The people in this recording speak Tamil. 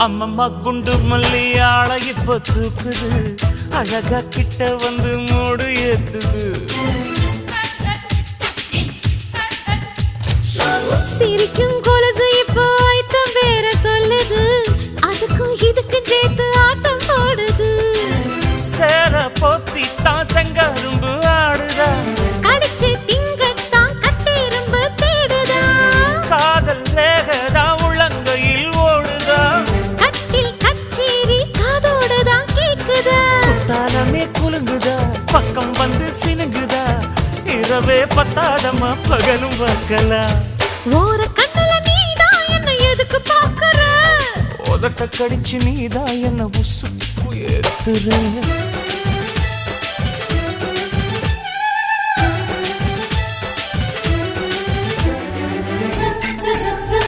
அம்மம்மா குண்டு மல்லி ஆளை இப்ப தூக்குது அழகா கிட்ட வந்து மூடு ஏத்துது சிரிக்கும் கொலசு இப்போ ஐத்தம் வேற சொல்லுது அதுக்கும் இதுக்கும் சேர்த்து ஆட்டம் போடுது சேர போத்தி தான் செங்கரும்பு ஆடுதா கடிச்சு திங்கத்தான் கட்டெரும்பு தேடுதா காதல் லேகதா உள்ளங்கையில் ஓடுதா கட்டில் கச்சேரி காதோடுதான் கேக்குதா தாளமே குலுங்குதா பக்கம் வந்து சினுங்குதா இரவே பத்தாதம்மா பகலும் பார்க்கலாம் ஓர கண்ணுல நீதான் என்ன எதுக்கு பாக்குற உதட்ட கடிச்சு நீதான் என்ன உசுப்பு ஏத்துற